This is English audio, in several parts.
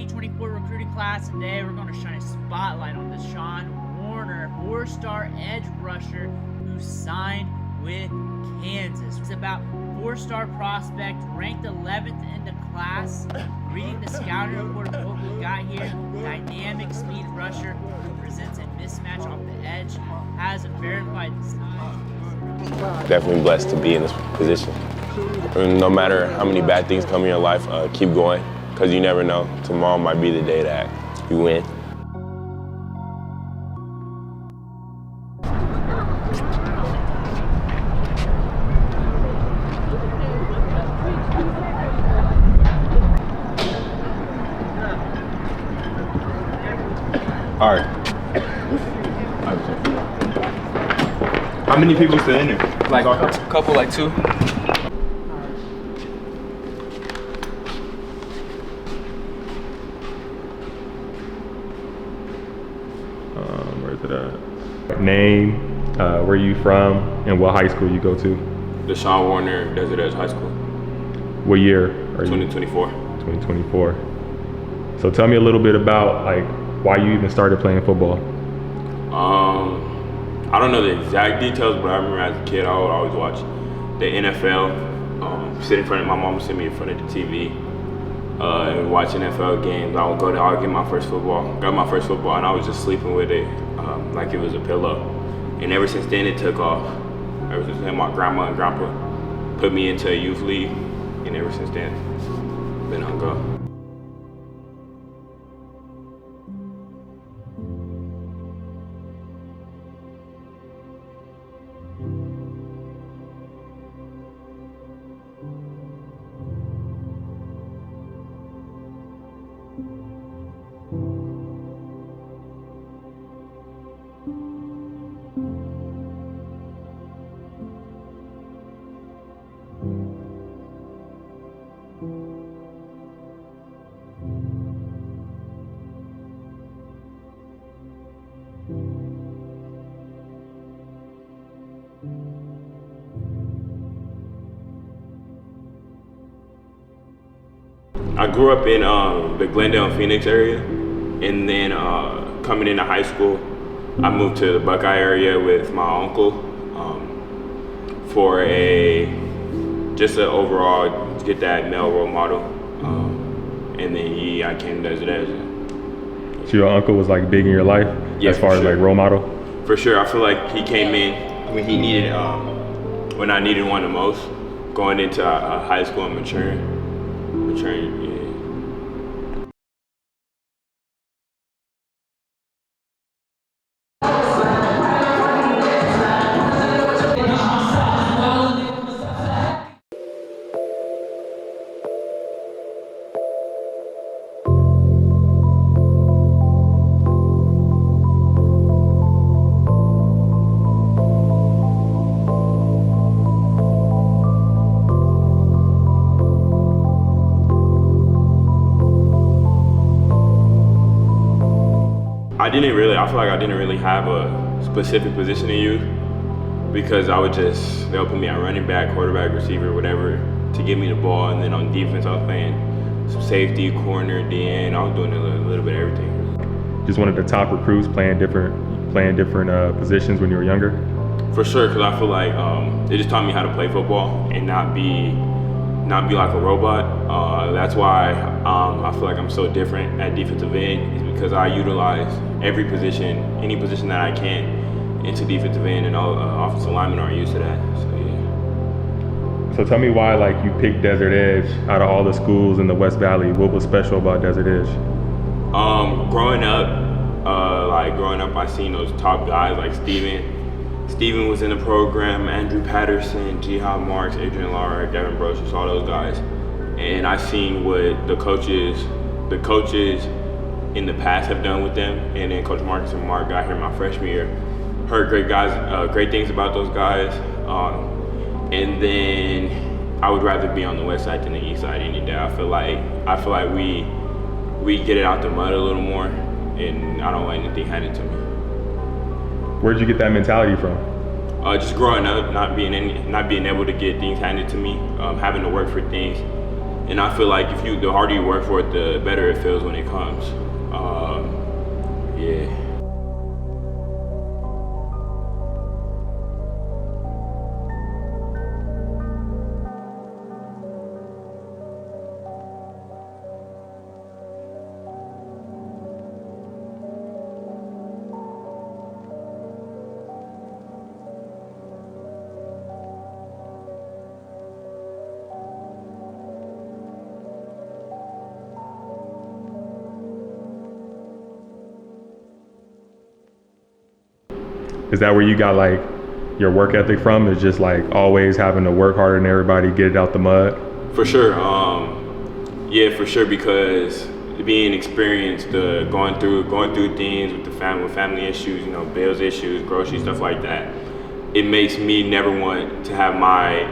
2024 recruiting class. Today we're going to shine a spotlight on Deshawn Warner, 4-star edge rusher who signed with Kansas. It's about 4-star prospect, ranked 11th in the class. Reading the scouting report of what we got here, dynamic speed rusher who presents a mismatch off the edge, has a verified size. Definitely blessed to be in this position. And no matter how many bad things come in your life, keep going, because you never know. Tomorrow might be the day that you win. All right. How many people still in there? Like a couple, like 2. Where's it at? Name, where you from, and what high school you go to? Deshawn Warner, Desert Edge High School. What year are you? 2024. 2024. So tell me a little bit about like why you even started playing football. I don't know the exact details, but I remember as a kid I would always watch the NFL. Sit in front of my mom would sit me in front of the TV and watch NFL games. I would go there, I would get my first football. Got my first football, and I was just sleeping with it like it was a pillow. And ever since then, it took off. Ever since then, my grandma and grandpa put me into a youth league, and ever since then, been on go. I grew up in the Glendale, Phoenix area, and then coming into high school, I moved to the Buckeye area with my uncle for just an overall get that male role model, and then I came to Desert Edge. So your uncle was like big in your life, yeah, as far as like role model? For sure, I feel like he came in when he needed, when I needed one the most, going into high school and maturing. Yeah. I feel like I didn't really have a specific position in youth because they'll put me at running back, quarterback, receiver, whatever, to give me the ball. And then on defense, I was playing some safety, corner, DN. I was doing a little bit of everything. Just one of the top recruits playing different positions when you were younger? For sure, because I feel like it just taught me how to play football and not be like a robot. That's why I feel like I'm so different at defensive end, is because I utilize every position, any position that I can, into defensive end, and all offensive linemen aren't used to that. So yeah. So tell me why like you picked Desert Edge out of all the schools in the West Valley. What was special about Desert Edge? Growing up, I seen those top guys like Steven was in the program, Andrew Patterson, Jihad Marks, Adrian Lara, Devin Brocious, all those guys. And I seen what the coaches in the past have done with them. And then Coach Marcus and Mark got here my freshman year. Heard great things about those guys. And then I would rather be on the west side than the east side any day. I feel like we get it out the mud a little more, and I don't want anything handed to me. Where'd you get that mentality from? Just growing up, not being able to get things handed to me, having to work for things, And I feel like the harder you work for it, the better it feels when it comes. Yeah. Is that where you got like your work ethic from? Is just like always having to work harder than everybody, get it out the mud? For sure. Yeah, for sure, because being experienced, going through things with the family issues, you know, bills issues, groceries, stuff like that, it makes me never want to have my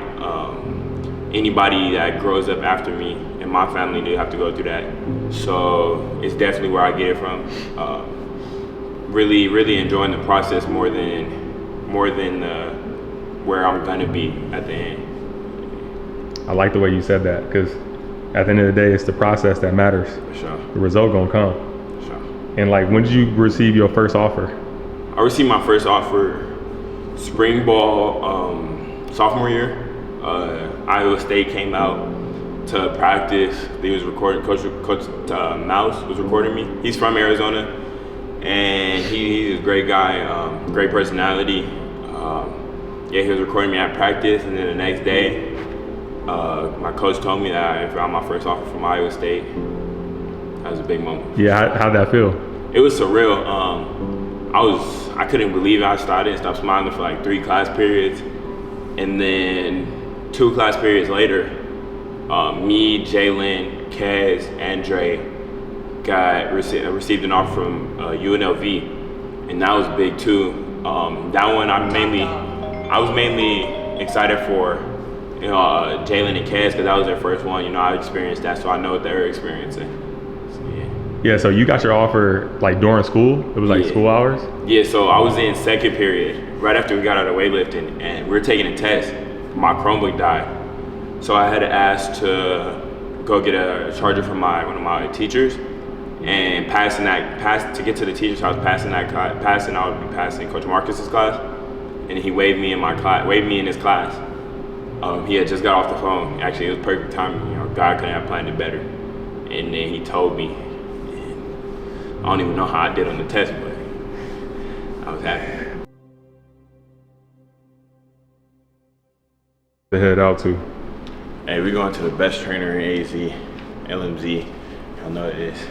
anybody that grows up after me and my family to have to go through that. So it's definitely where I get it from. Really enjoying the process more than where I'm gonna be at the end. I like the way you said that, because at the end of the day, it's the process that matters. For sure. The result gonna come. For sure. And like, when did you receive your first offer? I received my first offer spring ball sophomore year. Iowa State came out to practice. He was recording. Coach Mouse was recording me. He's from Arizona. And he's a great guy, great personality. Yeah, he was recording me at practice, and then the next day, my coach told me that I found my first offer from Iowa State. That was a big moment. Yeah, how'd that feel? It was surreal. I couldn't believe it. I didn't stop smiling for like 3 class periods, and then 2 class periods later, me, Jalen, Kez, and Dre received an offer from UNLV, and that was big too. That one I was mainly excited for, you know, Jalen and Kez, because that was their first one. You know, I experienced that, so I know what they're experiencing. So, yeah. Yeah, so you got your offer like during school? It was like school hours? Yeah, so I was in second period, right after we got out of weightlifting, and we were taking a test. My Chromebook died, so I had to ask to go get a charger from one of my teachers. And to get to the teacher's house, I would be passing Coach Marcus's class, and he waved me in his class. He had just got off the phone. Actually, it was perfect timing. You know, God couldn't have planned it better. And then he told me. I don't even know how I did on the test, but I was happy. To head out to? Hey, we're going to the best trainer in AZ, LMZ. Y'all know what it is.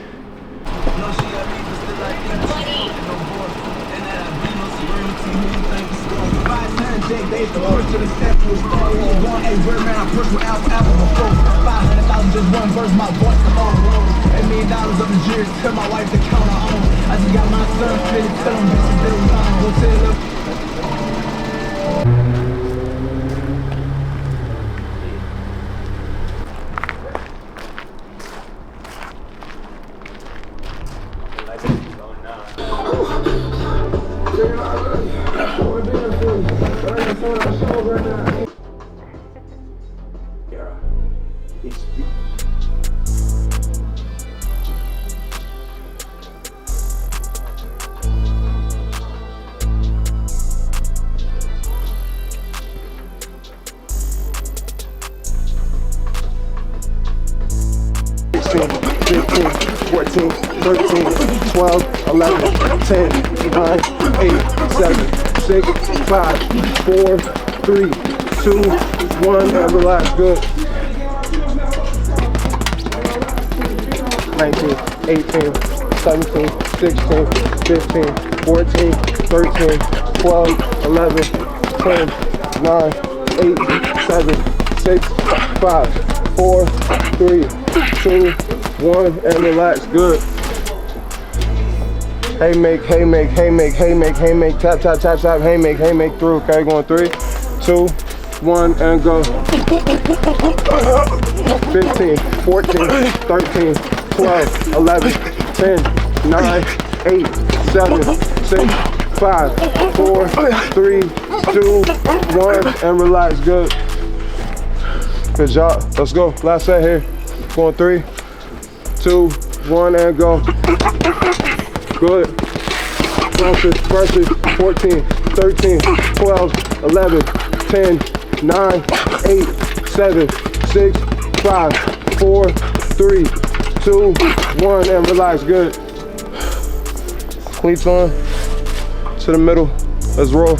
Fourteen, 13, 12, 11, 10, 9, 8, 7, 6, 5, 4, 3, 2, 1, and relax, good. 19, 18, 17, 16, 15, 14, 13, 12, 11, 10, 9, 8, 7, 6, 5, 4, 3, 2, 1, and relax, good. Hey make, tap, hey make through, okay, going 3, 2, 1, and go. 15, 14, 13, 12, 11, 10, 9, 8, 7, 6, 5, 4, 3, 2, 1, and relax, good. Good job, let's go, last set here. On 3, 2, 1, and go. Good. Versus 14, 13, 12, 11, 10, 9, 8, 7, 6, 5, 4, 3, 2, 1, and relax. Good. Cleats on. To the middle. Let's roll.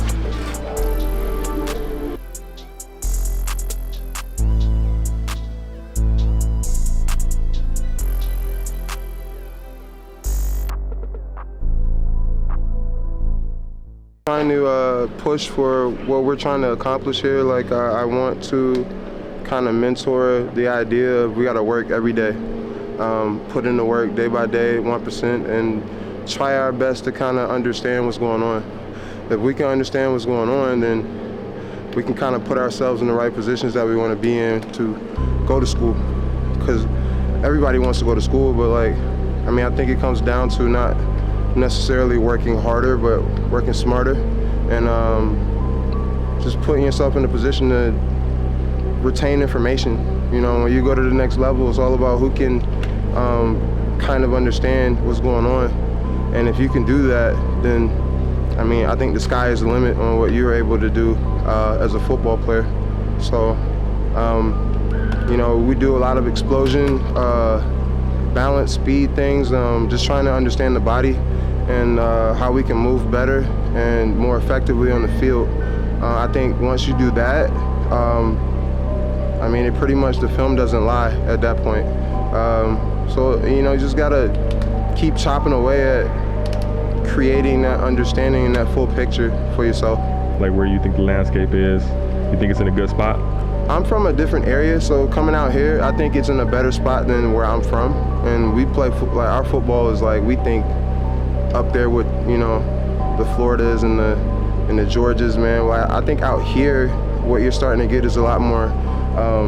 Trying to push for what we're trying to accomplish here. Like I want to kind of mentor the idea of we got to work every day, put in the work day by day, 1%, and try our best to kind of understand what's going on. If we can understand what's going on, then we can kind of put ourselves in the right positions that we want to be in to go to school. Because everybody wants to go to school, but like, I mean, I think it comes down to not necessarily working harder, but working smarter, and just putting yourself in a position to retain information. You know, when you go to the next level, it's all about who can kind of understand what's going on. And if you can do that, then I mean, I think the sky is the limit on what you're able to do as a football player. So, you know, we do a lot of explosion, balance, speed things, just trying to understand the body and how we can move better and more effectively on the field. I think once you do that, I mean, it pretty much, the film doesn't lie at that point. So, you know, you just gotta keep chopping away at creating that understanding and that full picture for yourself. Like where you think the landscape is, you think it's in a good spot? I'm from a different area, so coming out here, I think it's in a better spot than where I'm from. And we play, like our football is like, we think up there with, you know, the Floridas and the Georgias, man. Well, I think out here, what you're starting to get is a lot more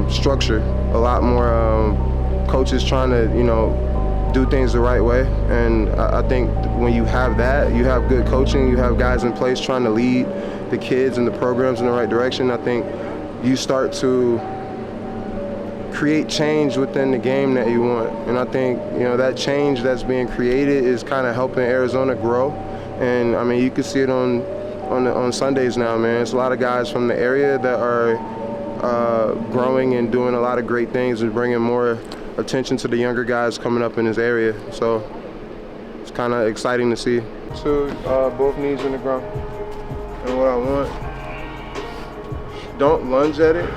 structure, a lot more coaches trying to, you know, do things the right way. And I think when you have that, you have good coaching, you have guys in place trying to lead the kids and the programs in the right direction. I think you start to create change within the game that you want. And I think, you know, that change that's being created is kind of helping Arizona grow. And I mean, you can see it on Sundays now, man. It's a lot of guys from the area that are growing and doing a lot of great things and bringing more attention to the younger guys coming up in this area. So it's kind of exciting to see. So both knees in the ground. And what I want, don't lunge at it,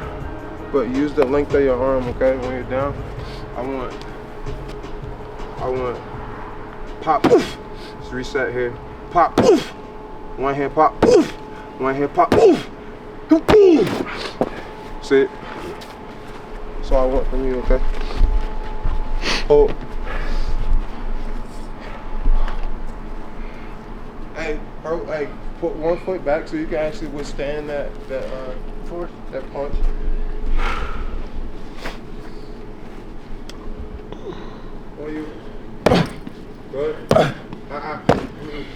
but use the length of your arm, okay? When you're down, I want pop, oof. Let's reset here. Pop, oof. One hand pop, oof. One hand pop, oof. See it? That's all I want from you, okay? Hold. Hey, put one foot back so you can actually withstand that force, that punch. On you. Good.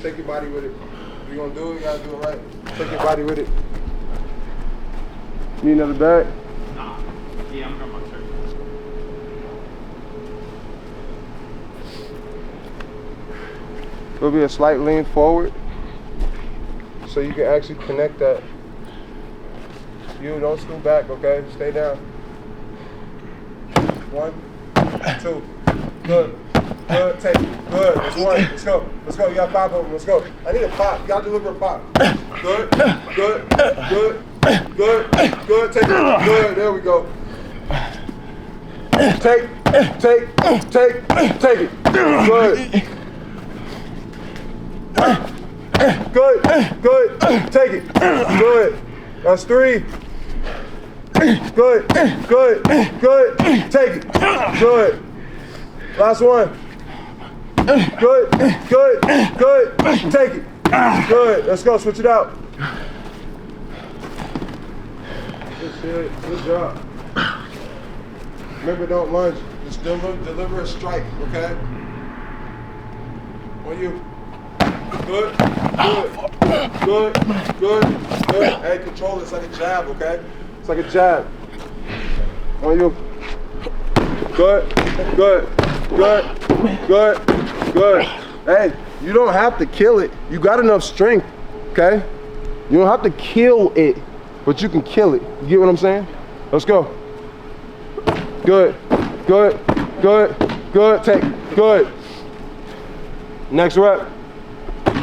Take your body with it. If you're gonna do it, you gotta do it right. Take your body with it. Need another bag? Nah. Yeah, I'm going to my shirt. There'll be a slight lean forward so you can actually connect that. You don't scoot back, okay? Stay down. 1, 2. Good. Good. Take it. Good. That's 1. Let's go. Let's go. You got 5 of them. Let's go. I need a pop. You gotta deliver a pop. Good. Good. Good. Good. Good. Take it. Good. There we go. Take it. Good. Good, good, take it. Good. That's 3. Good, good, good, take it. Good. Last one. Good, good, good, take it. Good. Let's go, switch it out. Good shit. Good job. Remember, don't lunge. Just deliver a strike, okay? On you. Good, good, good, good, good. Hey, control it. It's like a jab, okay? It's like a jab. On you. Good. Good. Good. Good. Good. Hey, you don't have to kill it. You got enough strength, okay? You don't have to kill it, but you can kill it. You get what I'm saying? Let's go. Good. Good. Good. Good. Take. Good. Next rep.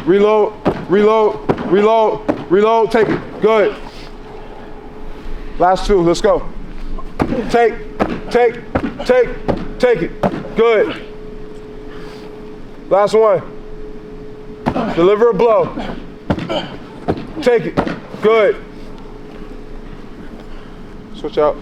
Reload. Reload. Reload. Reload. Take it. Good. Last two. Let's go. Take it. Good. Last one. Deliver a blow. Take it. Good. Switch out.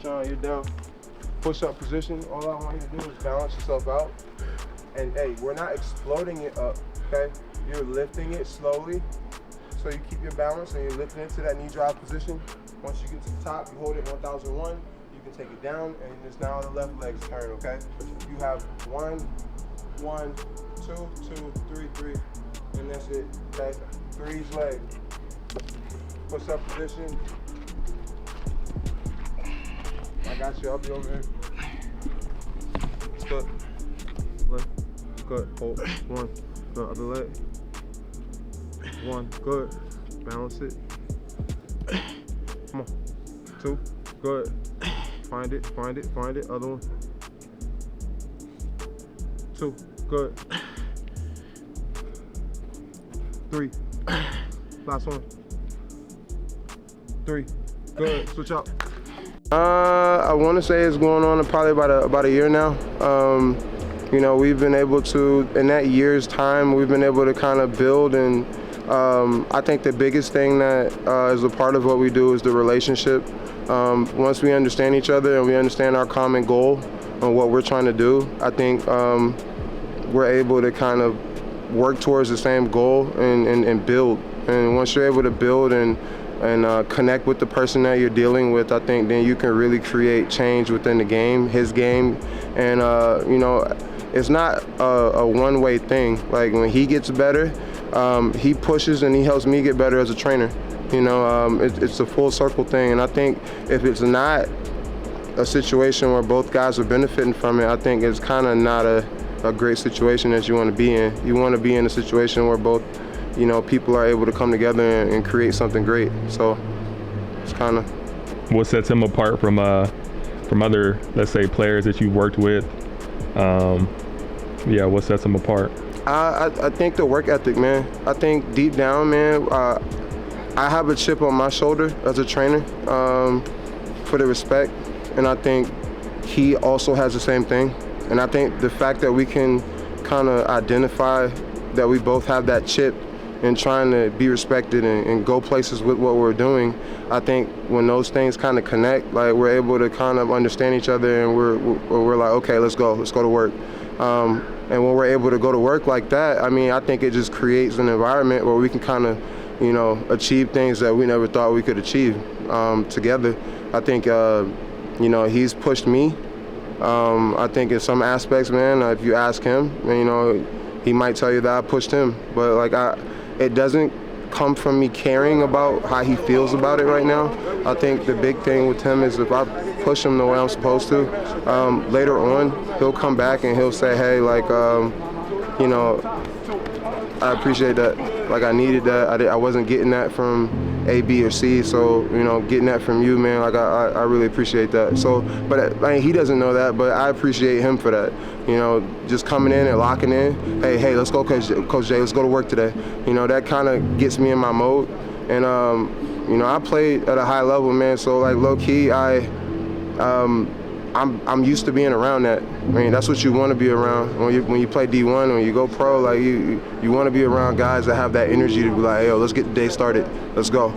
Sean, you're down. Push-up position. All I want you to do is balance yourself out. And hey, we're not exploding it up, okay? You're lifting it slowly. So you keep your balance and you're lifting it to that knee drive position. Once you get to the top, you hold it 1001. You can take it down and it's now the left leg's turn, okay? You have 1, 1, 2, 2, 3, 3, and that's it, okay? 3's leg. Push-up position. I got you, I'll be over here. Good. Left. Good. Hold. 1. The other leg. 1. Good. Balance it. Come on. 2. Good. Find it. Find it. Find it. Other one. 2. Good. 3. Last one. 3. Good. Switch out. I want to say it's going on probably about a year now. You know, we've been able to, in that year's time, we've been able to kind of build, and I think the biggest thing that is a part of what we do is the relationship. Once we understand each other and we understand our common goal and what we're trying to do, I think we're able to kind of work towards the same goal and build. And once you're able to build and connect with the person that you're dealing with, I think then you can really create change within the game, his game. And you know, it's not a one-way thing. Like when he gets better, he pushes and he helps me get better as a trainer. You know, it's a full circle thing. And I think if it's not a situation where both guys are benefiting from it, I think it's kind of not a great situation that you want to be in. You want to be in a situation where both, you know, people are able to come together and create something great. So it's kind of. What sets him apart from other, let's say, players that you've worked with? Yeah, what sets him apart? I think the work ethic, man. I think deep down, man, I have a chip on my shoulder as a trainer for the respect, and I think he also has the same thing. And I think the fact that we can kind of identify that we both have that chip and trying to be respected and go places with what we're doing, I think when those things kind of connect, like we're able to kind of understand each other, and we're like, okay, let's go to work. And when we're able to go to work like that, I mean, I think it just creates an environment where we can kind of, you know, achieve things that we never thought we could achieve together. I think, you know, he's pushed me. I think in some aspects, man, if you ask him, you know, he might tell you that I pushed him, but like it doesn't come from me caring about how he feels about it right now. I think the big thing with him is if I push him the way I'm supposed to, later on he'll come back and he'll say, hey, like, you know, I appreciate that. Like, I needed that. I wasn't getting that from A, B, or C. So, you know, getting that from you, man, like, I really appreciate that. So, but I mean, he doesn't know that, but I appreciate him for that. You know, just coming in and locking in. Hey, let's go, Coach Jay. Let's go to work today. You know, that kind of gets me in my mode. And, you know, I played at a high level, man. So, like, low key, I'm used to being around that. I mean, that's what you want to be around when you play D1, when you go pro. Like you want to be around guys that have that energy to be like, hey, yo, let's get the day started. Let's go.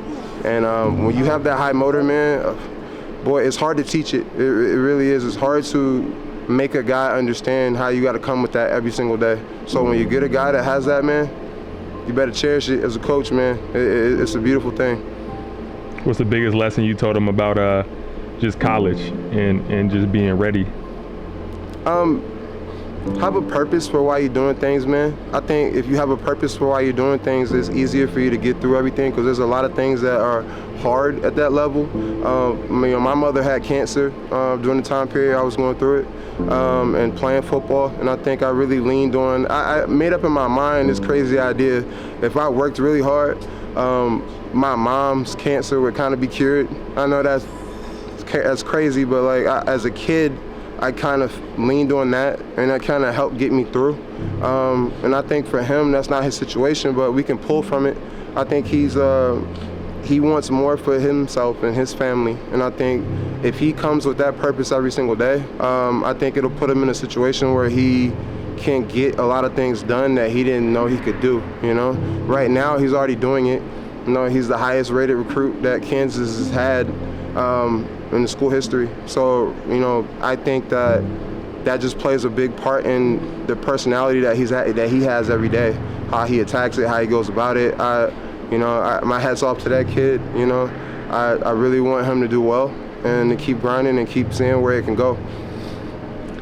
And when you have that high motor, man, boy, it's hard to teach it. It really is. It's hard to make a guy understand how you got to come with that every single day. So when you get a guy that has that, man, you better cherish it as a coach, man. It's a beautiful thing. What's the biggest lesson you told him about just college and just being ready? Have a purpose for why you're doing things, man. I think if you have a purpose for why you're doing things, it's easier for you to get through everything, because there's a lot of things that are hard at that level. My mother had cancer during the time period I was going through it, and playing football, and I think I really leaned on, I made up in my mind this crazy idea, if I worked really hard, my mom's cancer would kind of be cured. I know that's crazy, but like as a kid, I kind of leaned on that, and that kind of helped get me through. And I think for him, that's not his situation, but we can pull from it. I think he wants more for himself and his family, and I think if he comes with that purpose every single day, I think it'll put him in a situation where he can get a lot of things done that he didn't know he could do. You know, right now he's already doing it. You know, he's the highest rated recruit that Kansas has had in the school history. So, you know, I think that just plays a big part in the personality that he has every day, how he attacks it, how he goes about it. My hat's off to that kid. You know, I really want him to do well and to keep grinding and keep seeing where it can go.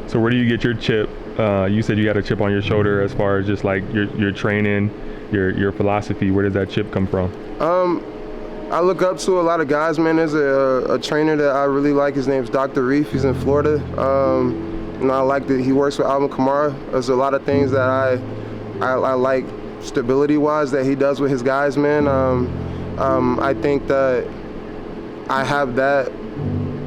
So where do you get your chip? You said you got a chip on your shoulder as far as just like your training, your philosophy. Where does that chip come from? I look up to a lot of guys, man. There's a trainer that I really like. His name's Dr. Reef. He's in Florida. I like that he works with Alvin Kamara. There's a lot of things that I like stability-wise that he does with his guys, man. I think that I have that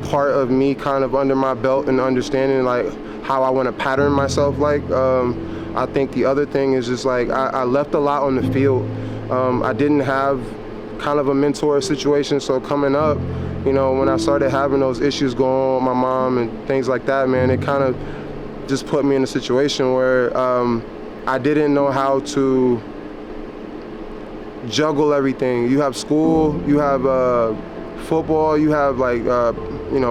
part of me kind of under my belt and understanding like how I want to pattern myself like. I think the other thing is just like I left a lot on the field. I didn't have kind of a mentor situation, so coming up, you know, when I started having those issues going on with my mom and things like that, man, it kind of just put me in a situation where I didn't know how to juggle everything. You have school, you have football, you have like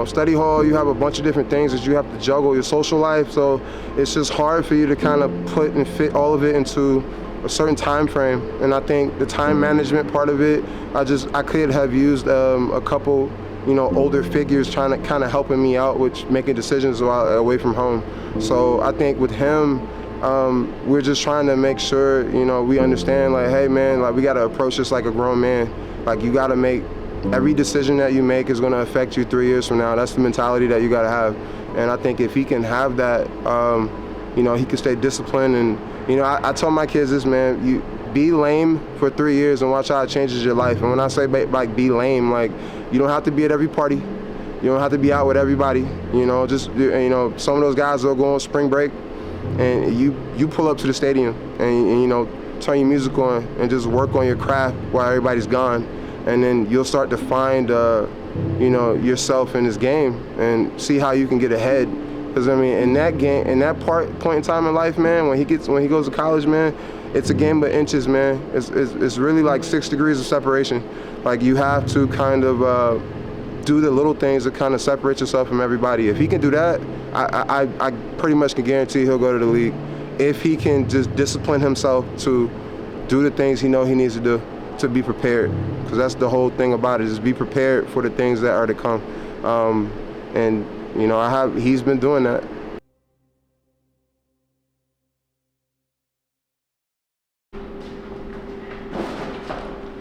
study hall, you have a bunch of different things that you have to juggle, your social life, so it's just hard for you to kind of put and fit all of it into a certain time frame. And I think the time management part of it, I could have used a couple, older figures trying to kind of helping me out with making decisions away from home. So I think with him, we're just trying to make sure, we understand like, hey man, like we got to approach this like a grown man. Like you got to make, every decision that you make is going to affect you 3 years from now. That's the mentality that you got to have. And I think if he can have that, he can stay disciplined. And, I tell my kids this, man, you be lame for 3 years and watch how it changes your life. And when I say like be lame, like you don't have to be at every party. You don't have to be out with everybody. Some of those guys will go on spring break and you pull up to the stadium and turn your music on and just work on your craft while everybody's gone. And then you'll start to find, yourself in this game and see how you can get ahead. Because in that game, in that point in time in life, man, when he goes to college, man, it's a game of inches, man. It's really like 6 degrees of separation. Like you have to kind of do the little things that kind of separate yourself from everybody. If he can do that, I pretty much can guarantee he'll go to the league. If he can just discipline himself to do the things he knows he needs to do, to be prepared, because that's the whole thing about it, is be prepared for the things that are to come. He's been doing that.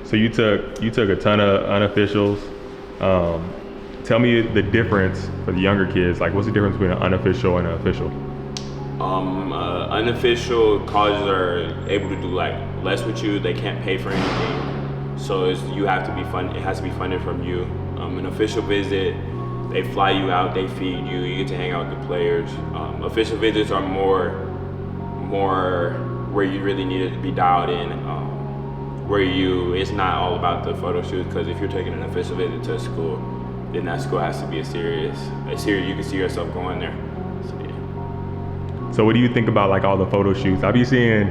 So you took a ton of unofficials. Tell me the difference for the younger kids. Like, what's the difference between an unofficial and an official? Unofficial colleges are able to do like less with you. They can't pay for anything, so you have to be fun. It has to be funded from you. An official visit, they fly you out, they feed you, you get to hang out with the players. Official visits are more where you really need to be dialed in. It's not all about the photo shoots, because if you're taking an official visit to a school, then that school has to be a serious. You can see yourself going there. So what do you think about like all the photo shoots? I be seeing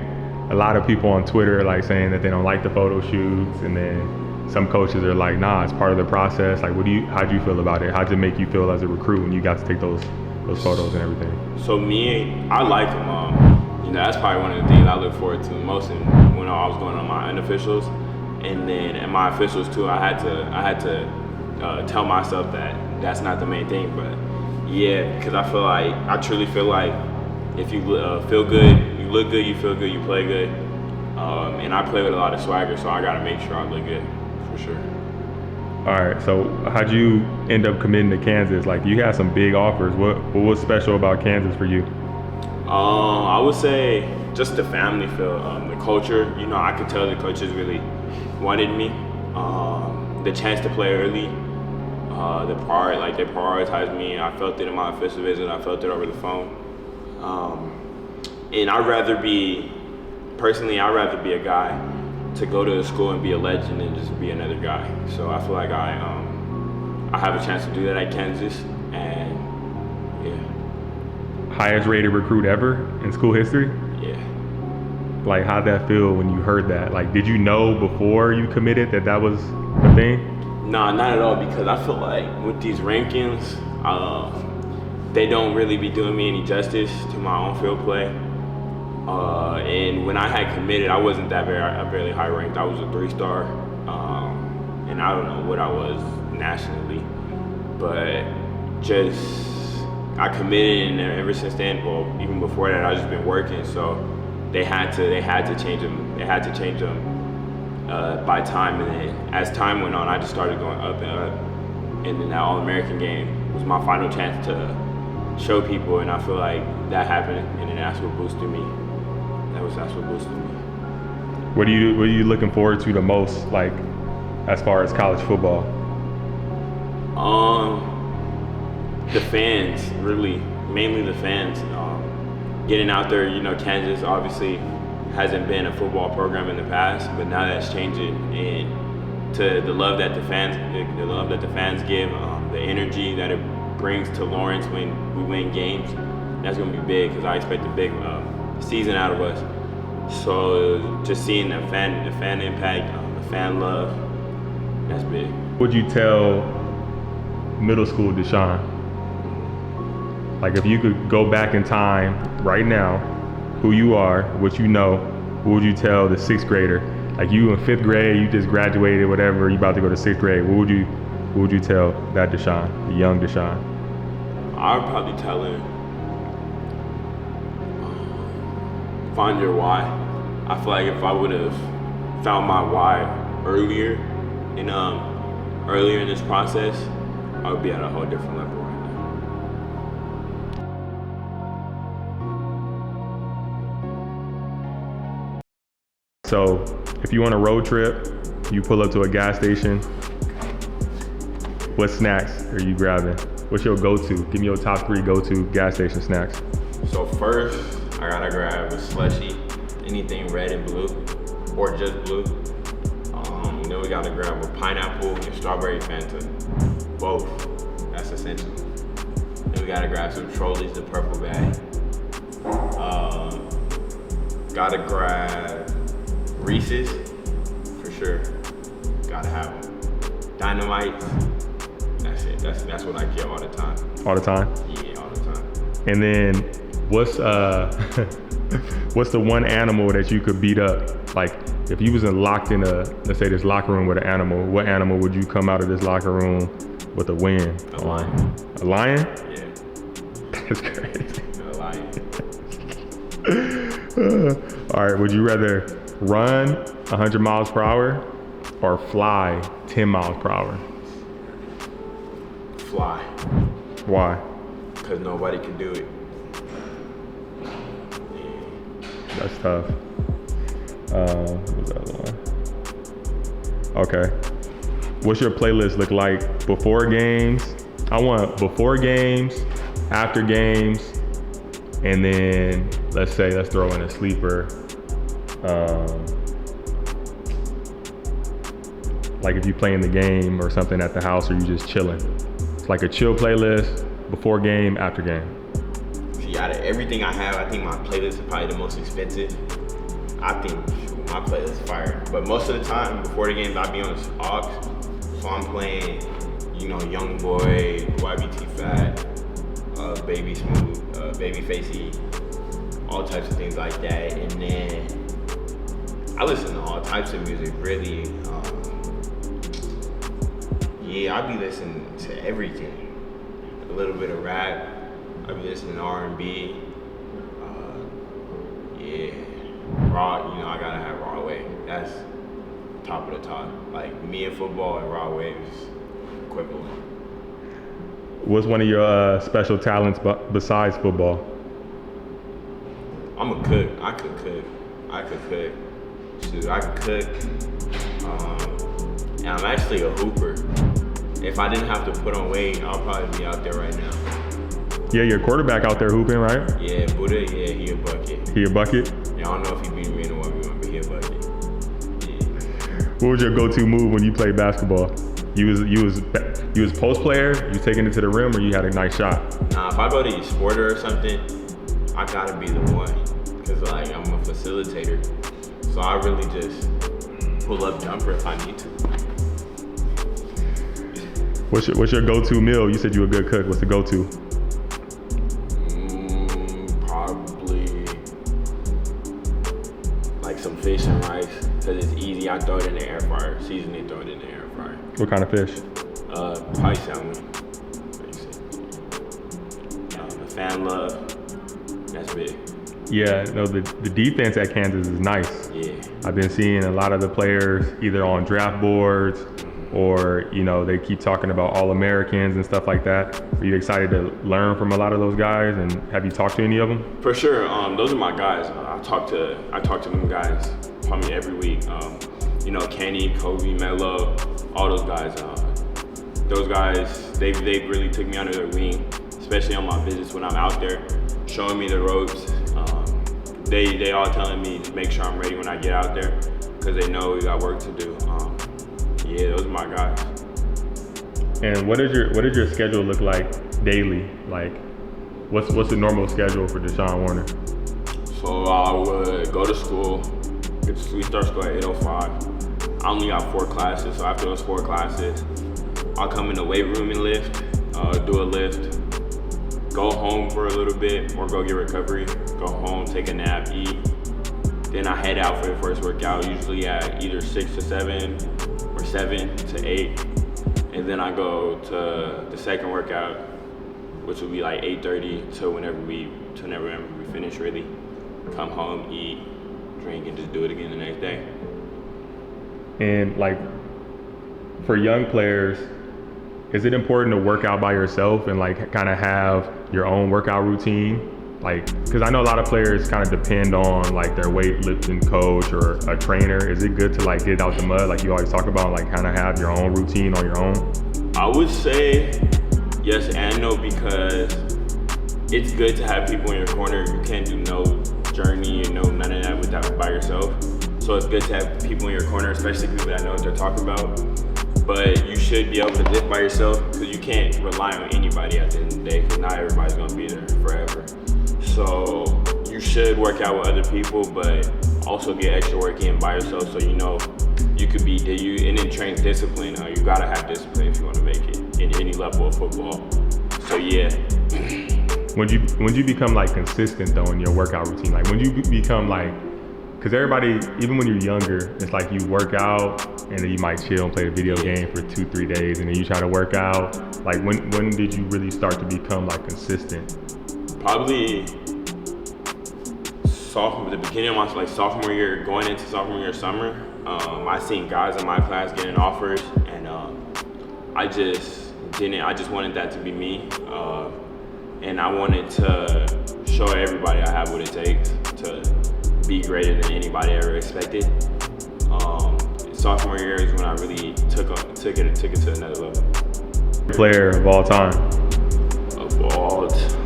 a lot of people on Twitter like saying that they don't like the photo shoots, and then some coaches are like, nah, it's part of the process. Like, how'd you feel about it? How'd it make you feel as a recruit when you got to take those photos and everything? So I like them. That's probably one of the things I look forward to most when I was going on my unofficials, and then in my officials too. I had to tell myself that that's not the main thing. But yeah, because I truly feel like if you feel good, you look good, you feel good, you play good. And I play with a lot of swagger, so I gotta make sure I look good, for sure. All right, so how'd you end up committing to Kansas? Like, you had some big offers. What was special about Kansas for you? I would say just the family feel, the culture. You know, I could tell the coaches really wanted me. The chance to play early, they prioritized me. I felt it in my official visit. I felt it over the phone. And I'd rather be a guy to go to the school and be a legend than just be another guy. So I feel like I have a chance to do that at Kansas, and yeah. Highest rated recruit ever in school history? Yeah. Like, how'd that feel when you heard that? Like, did you know before you committed that was the thing? No, not at all, because I feel like with these rankings, they don't really be doing me any justice to my own field play. And when I had committed, I wasn't that barely high ranked. I was a 3-star, and I don't know what I was nationally, but I committed, and ever since then, well, even before that, I've just been working. So they had to change them. They had to change them by time, and then as time went on, I just started going up and up. And then that All-American game was my final chance to show people, and I feel like that happened, and then that's what boosted me. That's what boosted me. What are you looking forward to the most, like, as far as college football? The fans, really, mainly the fans. Getting out there, you know, Kansas obviously hasn't been a football program in the past, but now that's changing, and to the love that the fans give, the energy that it brings to Lawrence when we win games, that's gonna be big, because I expect a big season out of us. So just seeing the fan impact, the fan love, that's big. What'd you tell middle school Deshawn? Like, if you could go back in time right now, who you are, what you know, what would you tell the 6th grader? Like, you in 5th grade, you just graduated, whatever, you about to go to 6th grade. What would you tell that Deshawn, the young Deshawn? I would probably tell him, find your why. I feel like if I would have found my why earlier in this process, I would be at a whole different level right now. So if you on a road trip, you pull up to a gas station, what snacks are you grabbing? What's your go-to? Give me your top 3 go-to gas station snacks. So first, I gotta grab a slushie, anything red and blue, or just blue. Then we gotta grab a pineapple and strawberry Fanta, both. That's essential. Then we gotta grab some Trolleys, the purple bag. Gotta grab Reese's, for sure. Gotta have them. Dynamite. That's it. That's what I get all the time. All the time? Yeah, all the time. And then what's the one animal that you could beat up? Like, if you was locked in let's say this locker room with an animal, what animal would you come out of this locker room with a win? A lion. A lion? Yeah. That's crazy. A lion. All right, would you rather run 100 miles per hour or fly 10 miles per hour? Fly. Why? Because nobody can do it. That's tough. What's the other one? Okay. What's your playlist look like before games? I want before games, after games, and then let's throw in a sleeper. Like if you playing the game or something at the house, or you just chilling. It's like a chill playlist before game, after game. See, out of everything I have, I think my playlist is probably the most expensive. I think my playlist is fire. But most of the time, before the games, I be on aux. So I'm playing, Young Boy, YBT Fat, Baby Smooth, Baby Facey, all types of things like that. And then I listen to all types of music, really. Yeah, I be listening to everything. A little bit of rap. I be listening to R&B. Yeah, raw. You know, I gotta have raw wave. That's top of the top. Like me and football and raw wave is equivalent. What's one of your special talents besides football? I'm a cook. I could cook. Shoot, I can cook. And I'm actually a hooper. If I didn't have to put on weight, I'll probably be out there right now. Yeah, your quarterback out there hooping, right? Yeah, Buddha, yeah, he a bucket. He a bucket? Yeah, I don't know if he beat me in the 1v1, but he a bucket. Yeah. What was your go-to move when you played basketball? You was post player, you taking it to the rim, or you had a nice shot? Nah, if I go to Sporter or something, I gotta be the one. Cause like I'm a facilitator. So I really just pull up jumper if I need to. What's your go-to meal? You said you were a good cook. What's the go-to? Probably like some fish and rice, cause it's easy. I throw it in the air fryer, season it, throw it in the air fryer. What kind of fish? Probably salmon. The fan love, that's big. Yeah, no, the defense at Kansas is nice. Yeah. I've been seeing a lot of the players either on draft boards or, you know, they keep talking about All-Americans and stuff like that. Are you excited to learn from a lot of those guys, and have you talked to any of them? For sure, those are my guys. I talk to them guys probably every week. You know, Kenny, Kobe, Melo, all those guys. Those guys, they really took me under their wing, especially on my visits when I'm out there, showing me the ropes. They all telling me to make sure I'm ready when I get out there, because they know we got work to do. Yeah, those are my guys. And what does your schedule look like daily? Like, what's the normal schedule for Deshawn Warner? So I would go to school. We start school at 8:05. I only got 4 classes, so after those 4 classes, I'll come in the weight room and lift, do a lift, go home for a little bit, or go get recovery, go home, take a nap, eat. Then I head out for the first workout, usually at either 6 to 7 or 7 to 8. And then I go to the second workout, which will be like 8:30 to whenever we finish really. Come home, eat, drink, and just do it again the next day. And like, for young players, is it important to work out by yourself and like kind of have your own workout routine? Like, because I know a lot of players kind of depend on like their weightlifting coach or a trainer. Is it good to like get out the mud, like you always talk about, like kind of have your own routine on your own? I would say yes and no, because it's good to have people in your corner. You can't do no journey and no none of that with that by yourself. So it's good to have people in your corner, especially people that know what they're talking about. But you should be able to live by yourself, because you can't rely on anybody at the end of the day, because not everybody's gonna be there forever. So you should work out with other people, but also get extra work in by yourself, so you know you could be, and then train discipline. You gotta have discipline if you wanna make it in any level of football. So yeah. When you become like consistent though in your workout routine, like when you become like, because everybody, even when you're younger, it's like you work out and then you might chill and play a video game for 2-3 days, and then you try to work out. Like when did you really start to become like consistent? Probably the beginning of my sophomore year, going into sophomore year summer. I seen guys in my class getting offers, and I just wanted that to be me. And I wanted to show everybody I have what it takes to be greater than anybody ever expected. Sophomore year is when I really took it to another level. Player of all time. Of all time,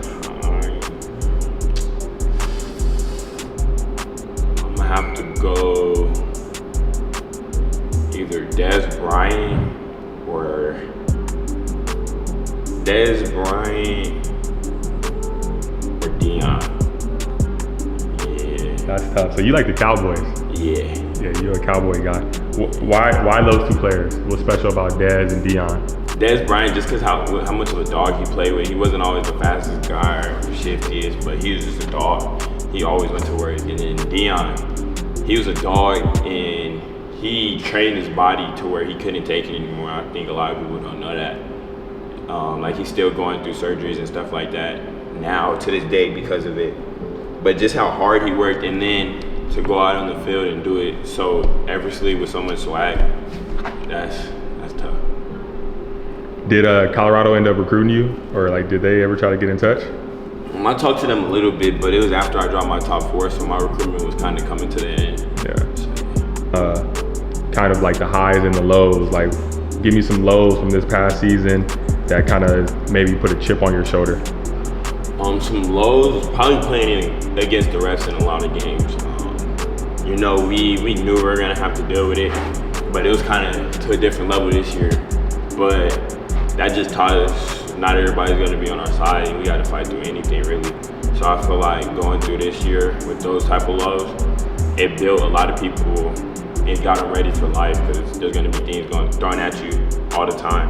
I'm gonna have to go either Dez Bryant or Dion. Yeah. That's tough. So you like the Cowboys? Yeah. Yeah, you're a Cowboy guy. Why those 2 players? What's special about Dez and Dion? Dez Bryant, just because how much of a dog he played with. He wasn't always the fastest guy or shiftiest, but he was just a dog. He always went to work. And then Dion, he was a dog, and he trained his body to where he couldn't take it anymore. I think a lot of people don't know that. Like he's still going through surgeries and stuff like that now to this day because of it. But just how hard he worked, and then to go out on the field and do it so effortlessly with so much swag, that's tough. Did Colorado end up recruiting you, or like did they ever try to get in touch? I talked to them a little bit, but it was after I dropped my top 4, so my recruitment was kind of coming to the end. Yeah. Kind of like the highs and the lows. Like, give me some lows from this past season that kind of maybe put a chip on your shoulder. Some lows, probably playing against the refs in a lot of games. You know, we knew we were gonna have to deal with it, but it was kind of to a different level this year. But that just taught us not everybody's gonna be on our side, and we got to fight through anything really. So I feel like going through this year with those type of lows, it built a lot of people and got them ready for life, because there's gonna be things thrown at you all the time,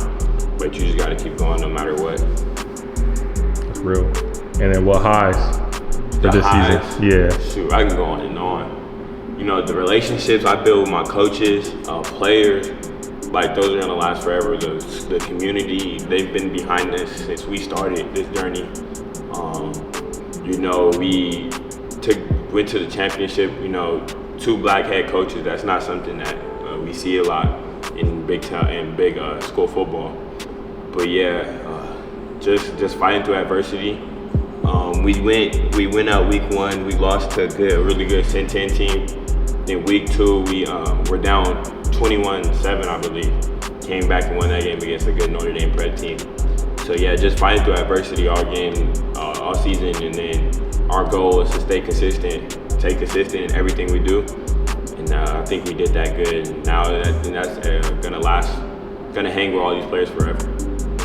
but you just got to keep going no matter what. That's real. And then what highs for this season? Yeah. Shoot, I can go on and on. You know, the relationships I build with my coaches, players, like those are gonna last forever. The community, they've been behind us since we started this journey. You know, we went to the championship. You know, 2 black head coaches. That's not something that we see a lot in big school football. But yeah, just fighting through adversity. We went out week 1. We lost to a really good Sin-10 team. Then week 2, we're down 21-7, I believe. Came back and won that game against a good Notre Dame Prep team. So yeah, just fighting through adversity all game, all season, and then our goal is to stay consistent in everything we do. And I think we did that good. Now that's gonna hang with all these players forever.